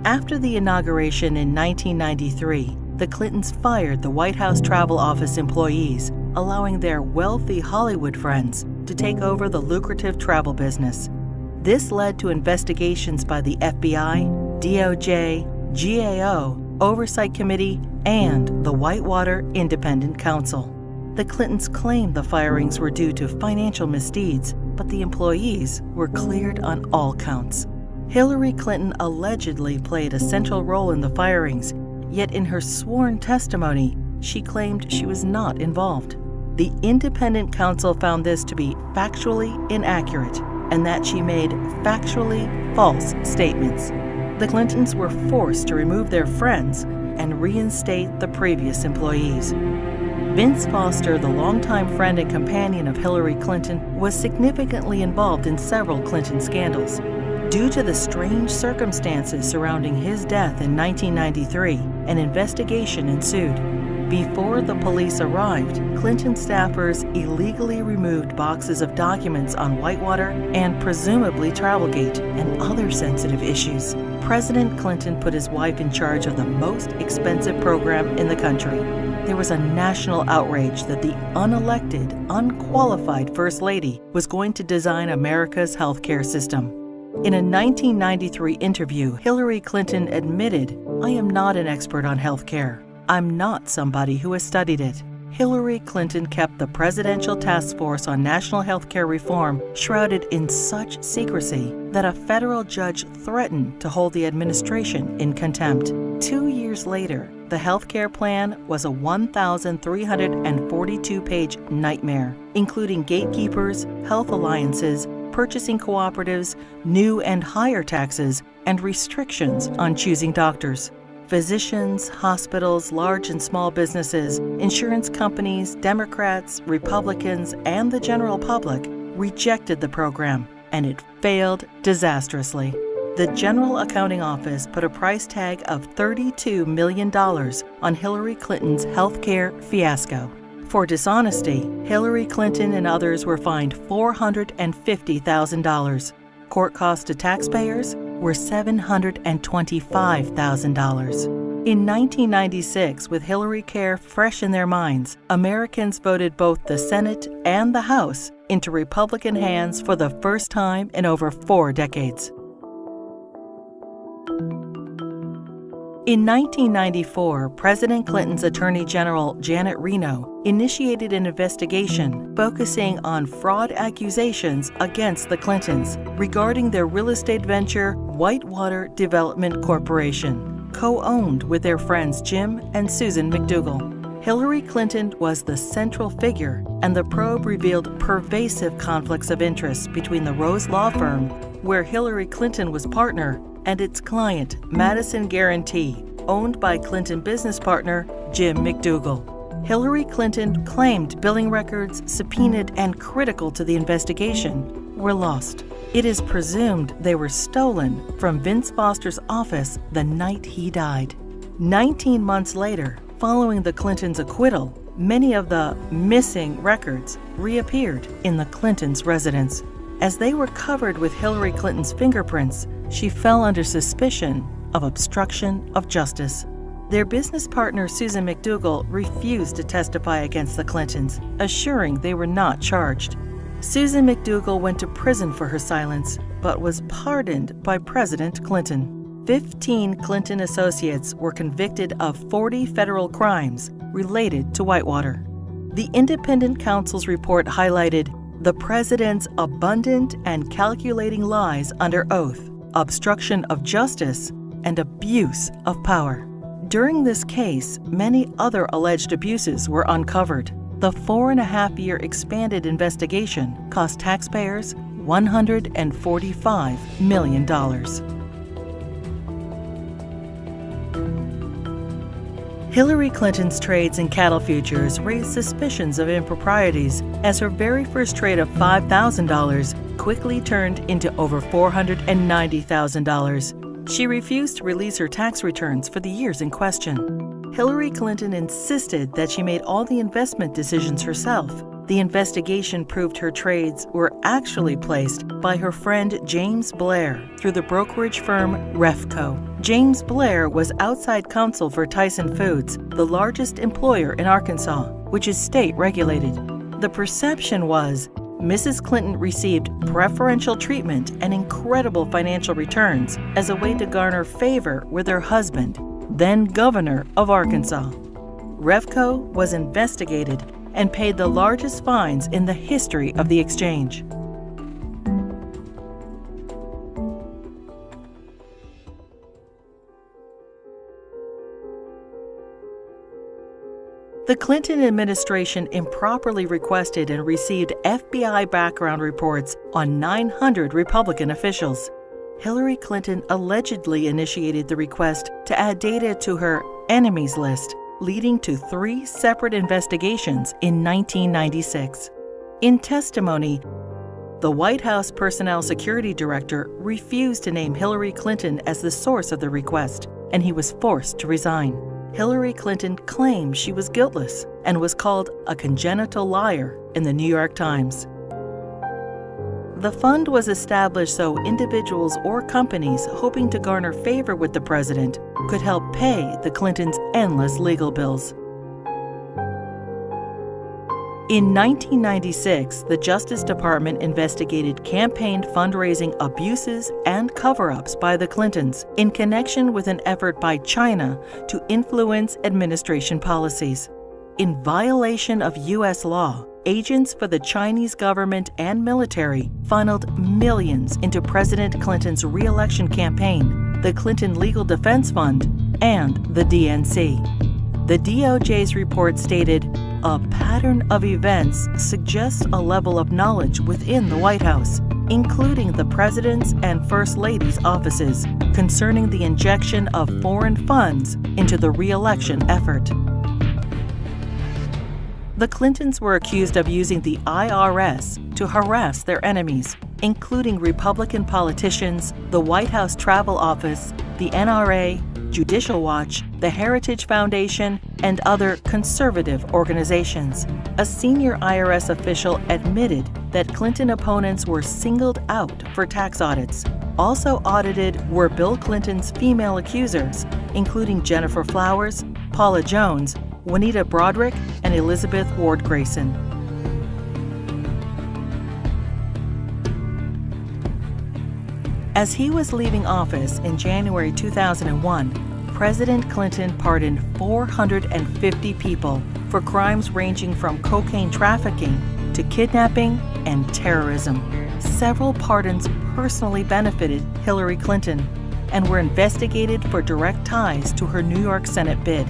After the inauguration in 1993, the Clintons fired the White House Travel Office employees, allowing their wealthy Hollywood friends to take over the lucrative travel business. This led to investigations by the FBI, DOJ, GAO, Oversight Committee, and the Whitewater Independent Counsel. The Clintons claimed the firings were due to financial misdeeds, but the employees were cleared on all counts. Hillary Clinton allegedly played a central role in the firings, yet in her sworn testimony, she claimed she was not involved. The independent counsel found this to be factually inaccurate and that she made factually false statements. The Clintons were forced to remove their friends and reinstate the previous employees. Vince Foster, the longtime friend and companion of Hillary Clinton, was significantly involved in several Clinton scandals. Due to the strange circumstances surrounding his death in 1993, an investigation ensued. Before the police arrived, Clinton staffers illegally removed boxes of documents on Whitewater and presumably Travelgate and other sensitive issues. President Clinton put his wife in charge of the most expensive program in the country. There was a national outrage that the unelected, unqualified First Lady was going to design America's healthcare system. In a 1993 interview, Hillary Clinton admitted, "I am not an expert on healthcare. I'm not somebody who has studied it." Hillary Clinton kept the Presidential Task Force on National Healthcare Reform shrouded in such secrecy that a federal judge threatened to hold the administration in contempt. 2 years later, the healthcare plan was a 1,342-page nightmare, including gatekeepers, health alliances, purchasing cooperatives, new and higher taxes, and restrictions on choosing doctors. Physicians, hospitals, large and small businesses, insurance companies, Democrats, Republicans, and the general public rejected the program, and it failed disastrously. The General Accounting Office put a price tag of $32 million on Hillary Clinton's healthcare fiasco. For dishonesty, Hillary Clinton and others were fined $450,000. Court costs to taxpayers were $725,000. In 1996, with Hillary Care fresh in their minds, Americans voted both the Senate and the House into Republican hands for the first time in over 4 decades. In 1994, President Clinton's Attorney General Janet Reno initiated an investigation focusing on fraud accusations against the Clintons regarding their real estate venture, Whitewater Development Corporation, co-owned with their friends Jim and Susan McDougal. Hillary Clinton was the central figure, and the probe revealed pervasive conflicts of interest between the Rose Law Firm, where Hillary Clinton was partner, and its client, Madison Guaranty, owned by Clinton business partner Jim McDougal. Hillary Clinton claimed billing records, subpoenaed and critical to the investigation, were lost. It is presumed they were stolen from Vince Foster's office the night he died. 19 months later, following the Clintons' acquittal, many of the missing records reappeared in the Clintons' residence. As they were covered with Hillary Clinton's fingerprints, she fell under suspicion of obstruction of justice. Their business partner, Susan McDougal, refused to testify against the Clintons, assuring they were not charged. Susan McDougal went to prison for her silence, but was pardoned by President Clinton. 15 Clinton associates were convicted of 40 federal crimes related to Whitewater. The independent counsel's report highlighted the president's abundant and calculating lies under oath, obstruction of justice, and abuse of power. During this case, many other alleged abuses were uncovered. The 4.5-year expanded investigation cost taxpayers $145 million. Hillary Clinton's trades in cattle futures raised suspicions of improprieties as her very first trade of $5,000 quickly turned into over $490,000. She refused to release her tax returns for the years in question. Hillary Clinton insisted that she made all the investment decisions herself, The investigation proved her trades were actually placed by her friend James Blair through the brokerage firm Refco. James Blair was outside counsel for Tyson Foods, the largest employer in Arkansas, which is state-regulated. The perception was Mrs. Clinton received preferential treatment and incredible financial returns as a way to garner favor with her husband, then governor of Arkansas. Refco was investigated and paid the largest fines in the history of the exchange. The Clinton administration improperly requested and received FBI background reports on 900 Republican officials. Hillary Clinton allegedly initiated the request to add data to her enemies list, leading to 3 separate investigations in 1996. In testimony, the White House Personnel Security Director refused to name Hillary Clinton as the source of the request, and he was forced to resign. Hillary Clinton claimed she was guiltless and was called a congenital liar in the New York Times. The fund was established so individuals or companies hoping to garner favor with the president could help pay the Clintons' endless legal bills. In 1996, the Justice Department investigated campaign fundraising abuses and cover-ups by the Clintons in connection with an effort by China to influence administration policies. In violation of U.S. law, agents for the Chinese government and military funneled millions into President Clinton's re-election campaign, the Clinton Legal Defense Fund, and the DNC. The DOJ's report stated, "A pattern of events suggests a level of knowledge within the White House, including the President's and First Lady's offices, concerning the injection of foreign funds into the re-election effort." The Clintons were accused of using the IRS to harass their enemies, including Republican politicians, the White House Travel Office, the NRA, Judicial Watch, the Heritage Foundation, and other conservative organizations. A senior IRS official admitted that Clinton opponents were singled out for tax audits. Also audited were Bill Clinton's female accusers, including Jennifer Flowers, Paula Jones, Juanita Broaddrick, and Elizabeth Ward Grayson. As he was leaving office in January 2001, President Clinton pardoned 450 people for crimes ranging from cocaine trafficking to kidnapping and terrorism. Several pardons personally benefited Hillary Clinton and were investigated for direct ties to her New York Senate bid.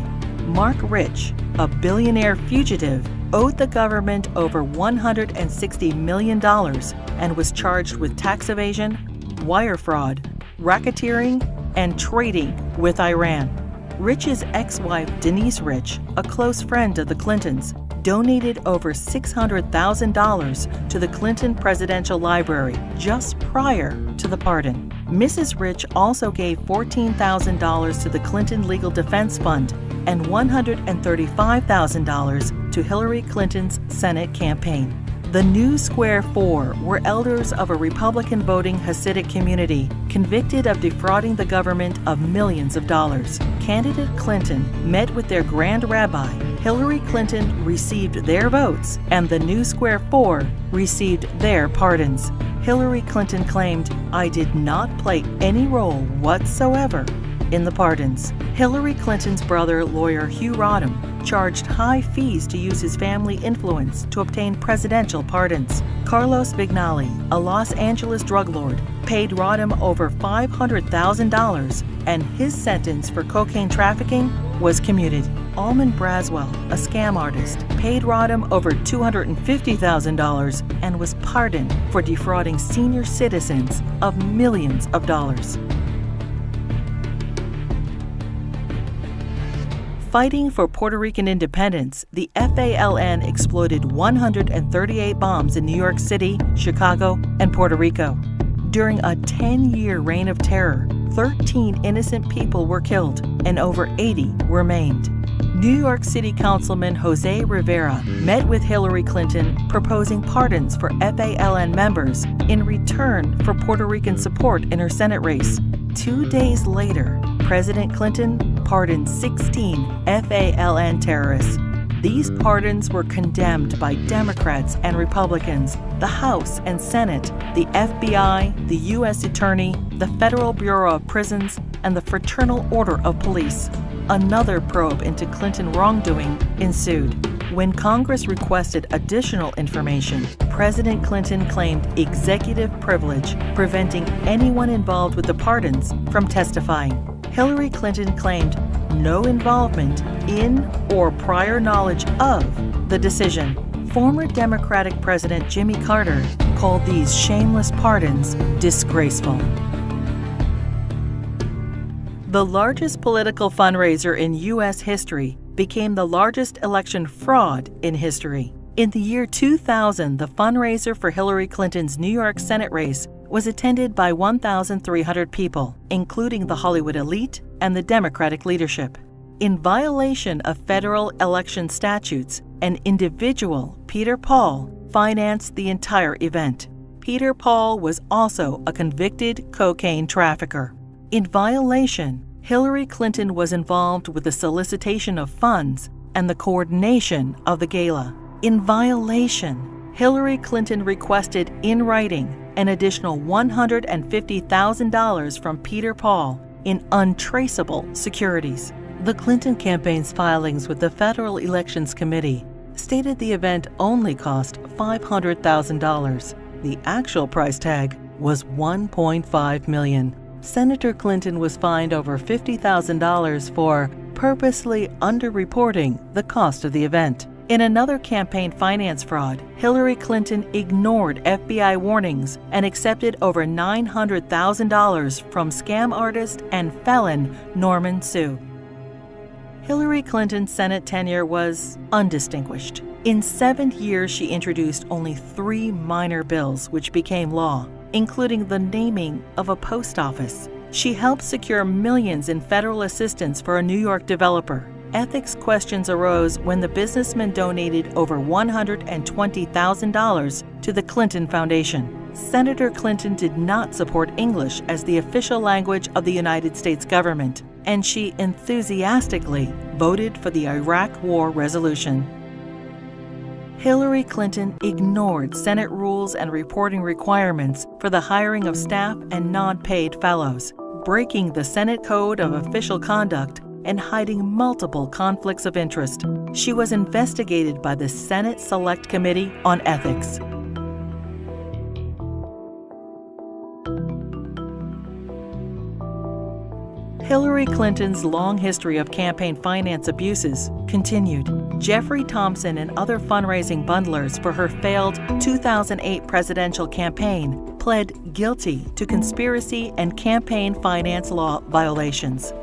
Mark Rich, a billionaire fugitive, owed the government over $160 million and was charged with tax evasion, wire fraud, racketeering, and trading with Iran. Rich's ex-wife, Denise Rich, a close friend of the Clintons, donated over $600,000 to the Clinton Presidential Library just prior to the pardon. Mrs. Rich also gave $14,000 to the Clinton Legal Defense Fund and $135,000 to Hillary Clinton's Senate campaign. The New Square Four were elders of a Republican voting Hasidic community convicted of defrauding the government of millions of dollars. Candidate Clinton met with their Grand Rabbi. Hillary Clinton received their votes, and the New Square Four received their pardons. Hillary Clinton claimed, "I did not play any role whatsoever in the pardons." Hillary Clinton's brother, lawyer Hugh Rodham, charged high fees to use his family influence to obtain presidential pardons. Carlos Vignali, a Los Angeles drug lord, paid Rodham over $500,000, and his sentence for cocaine trafficking was commuted. Almond Braswell, a scam artist, paid Rodham over $250,000 and was pardoned for defrauding senior citizens of millions of dollars. Fighting for Puerto Rican independence, the FALN exploded 138 bombs in New York City, Chicago, and Puerto Rico. During a 10-year reign of terror, 13 innocent people were killed and over 80 were maimed. New York City Councilman Jose Rivera met with Hillary Clinton proposing pardons for FALN members in return for Puerto Rican support in her Senate race. 2 days later, President Clinton pardoned 16 FALN terrorists. These pardons were condemned by Democrats and Republicans, the House and Senate, the FBI, the U.S. Attorney, the Federal Bureau of Prisons, and the Fraternal Order of Police. Another probe into Clinton wrongdoing ensued. When Congress requested additional information, President Clinton claimed executive privilege, preventing anyone involved with the pardons from testifying. Hillary Clinton claimed no involvement in or prior knowledge of the decision. Former Democratic President Jimmy Carter called these shameless pardons disgraceful. The largest political fundraiser in U.S. history became the largest election fraud in history. In the year 2000, the fundraiser for Hillary Clinton's New York Senate race was attended by 1,300 people, including the Hollywood elite and the Democratic leadership. In violation of federal election statutes, an individual, Peter Paul, financed the entire event. Peter Paul was also a convicted cocaine trafficker. In violation, Hillary Clinton was involved with the solicitation of funds and the coordination of the gala. In violation, Hillary Clinton requested in writing an additional $150,000 from Peter Paul in untraceable securities. The Clinton campaign's filings with the Federal Elections Committee stated the event only cost $500,000. The actual price tag was $1.5 million. Senator Clinton was fined over $50,000 for purposely underreporting the cost of the event. In another campaign finance fraud, Hillary Clinton ignored FBI warnings and accepted over $900,000 from scam artist and felon Norman Suh. Hillary Clinton's Senate tenure was undistinguished. In 7 years, she introduced only 3 minor bills which became law, including the naming of a post office. She helped secure millions in federal assistance for a New York developer. Ethics questions arose when the businessman donated over $120,000 to the Clinton Foundation. Senator Clinton did not support English as the official language of the United States government, and she enthusiastically voted for the Iraq War resolution. Hillary Clinton ignored Senate rules and reporting requirements for the hiring of staff and non-paid fellows, breaking the Senate Code of Official Conduct and hiding multiple conflicts of interest. She was investigated by the Senate Select Committee on Ethics. Hillary Clinton's long history of campaign finance abuses continued. Jeffrey Thompson and other fundraising bundlers for her failed 2008 presidential campaign pled guilty to conspiracy and campaign finance law violations.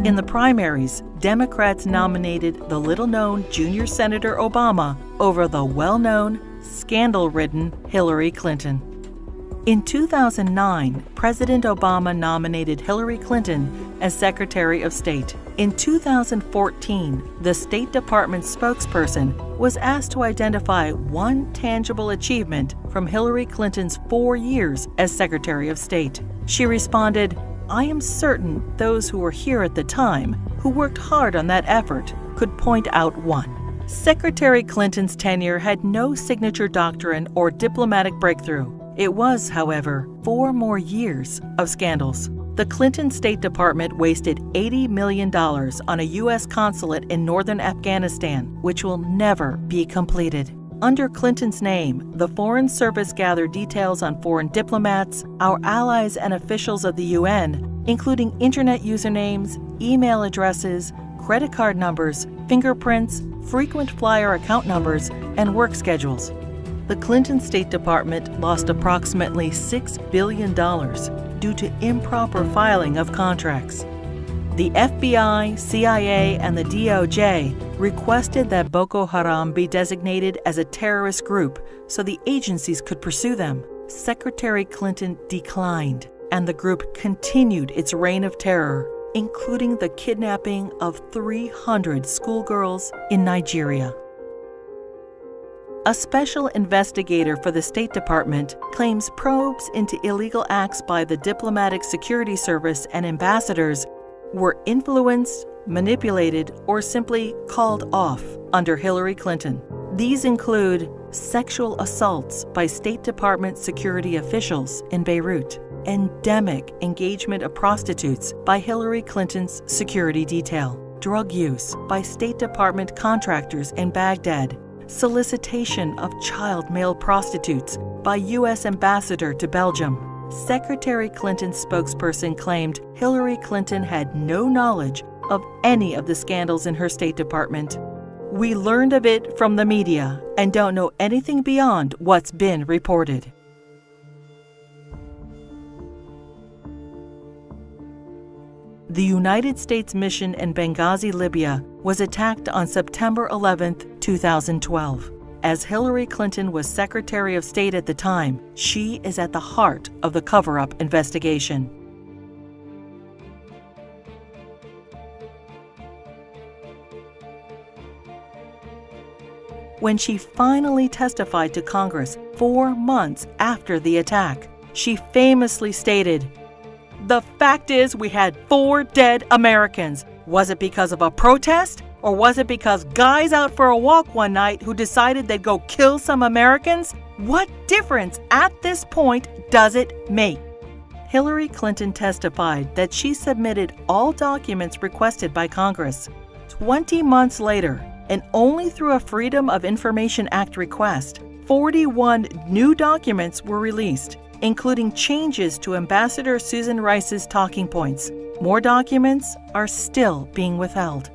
In the primaries, Democrats nominated the little-known junior Senator Obama over the well-known, scandal-ridden Hillary Clinton. In 2009, President Obama nominated Hillary Clinton as Secretary of State. In 2014, the State Department spokesperson was asked to identify one tangible achievement from Hillary Clinton's 4 years as Secretary of State. She responded, "I am certain those who were here at the time, who worked hard on that effort, could point out one." Secretary Clinton's tenure had no signature doctrine or diplomatic breakthrough. It was, however, 4 more years of scandals. The Clinton State Department wasted $80 million on a U.S. consulate in northern Afghanistan, which will never be completed. Under Clinton's name, the Foreign Service gathered details on foreign diplomats, our allies and officials of the UN, including internet usernames, email addresses, credit card numbers, fingerprints, frequent flyer account numbers, and work schedules. The Clinton State Department lost approximately $6 billion due to improper filing of contracts. The FBI, CIA, and the DOJ requested that Boko Haram be designated as a terrorist group so the agencies could pursue them. Secretary Clinton declined, and the group continued its reign of terror, including the kidnapping of 300 schoolgirls in Nigeria. A special investigator for the State Department claims probes into illegal acts by the Diplomatic Security Service and ambassadors were influenced, manipulated, or simply called off under Hillary Clinton. These include sexual assaults by State Department security officials in Beirut, endemic engagement of prostitutes by Hillary Clinton's security detail, drug use by State Department contractors in Baghdad, solicitation of child male prostitutes by U.S. ambassador to Belgium. Secretary Clinton's spokesperson claimed Hillary Clinton had no knowledge of any of the scandals in her State Department. We learned of it from the media and don't know anything beyond what's been reported. The United States mission in Benghazi, Libya, was attacked on September 11, 2012. As Hillary Clinton was Secretary of State at the time, she is at the heart of the cover-up investigation. When she finally testified to Congress 4 months after the attack, she famously stated, "The fact is we had 4 dead Americans. Was it because of a protest? Or was it because guys out for a walk one night who decided they'd go kill some Americans? What difference at this point does it make?" Hillary Clinton testified that she submitted all documents requested by Congress. 20 months later, and only through a Freedom of Information Act request, 41 new documents were released, including changes to Ambassador Susan Rice's talking points. More documents are still being withheld.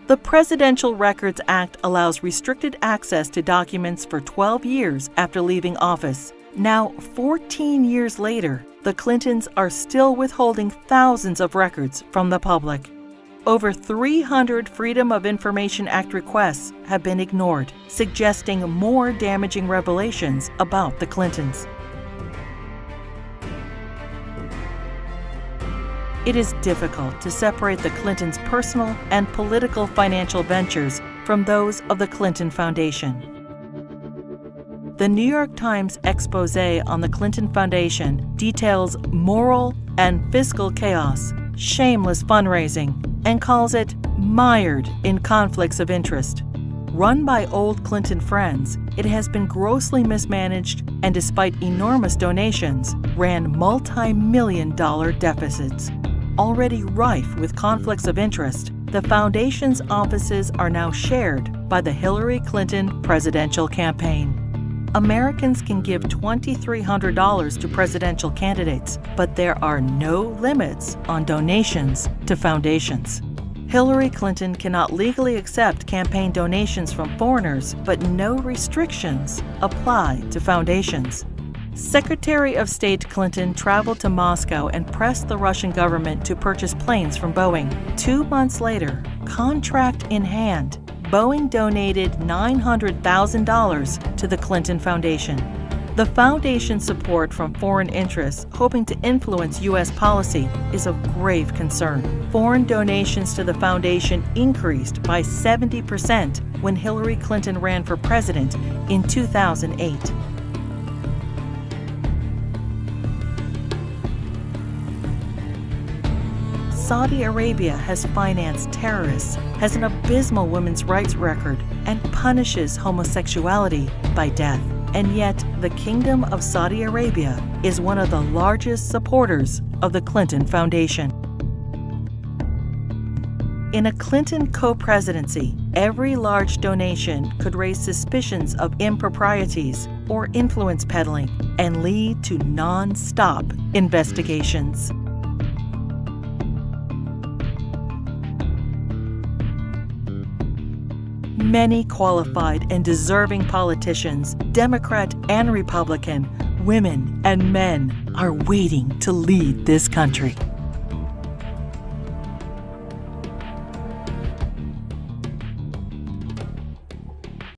The Presidential Records Act allows restricted access to documents for 12 years after leaving office. Now, 14 years later, the Clintons are still withholding thousands of records from the public. Over 300 Freedom of Information Act requests have been ignored, suggesting more damaging revelations about the Clintons. It is difficult to separate the Clintons' personal and political financial ventures from those of the Clinton Foundation. The New York Times expose on the Clinton Foundation details moral and fiscal chaos, shameless fundraising, and calls it mired in conflicts of interest. Run by old Clinton friends, it has been grossly mismanaged and, despite enormous donations, ran multi-million-dollar deficits. Already rife with conflicts of interest, the foundation's offices are now shared by the Hillary Clinton presidential campaign. Americans can give $2,300 to presidential candidates, but there are no limits on donations to foundations. Hillary Clinton cannot legally accept campaign donations from foreigners, but no restrictions apply to foundations. Secretary of State Clinton traveled to Moscow and pressed the Russian government to purchase planes from Boeing. 2 months later, contract in hand, Boeing donated $900,000 to the Clinton Foundation. The foundation's support from foreign interests hoping to influence U.S. policy is of grave concern. Foreign donations to the foundation increased by 70% when Hillary Clinton ran for president in 2008. Saudi Arabia has financed terrorists, has an abysmal women's rights record, and punishes homosexuality by death. And yet, the Kingdom of Saudi Arabia is one of the largest supporters of the Clinton Foundation. In a Clinton co-presidency, every large donation could raise suspicions of improprieties or influence peddling and lead to non-stop investigations. Many qualified and deserving politicians, Democrat and Republican, women and men, are waiting to lead this country.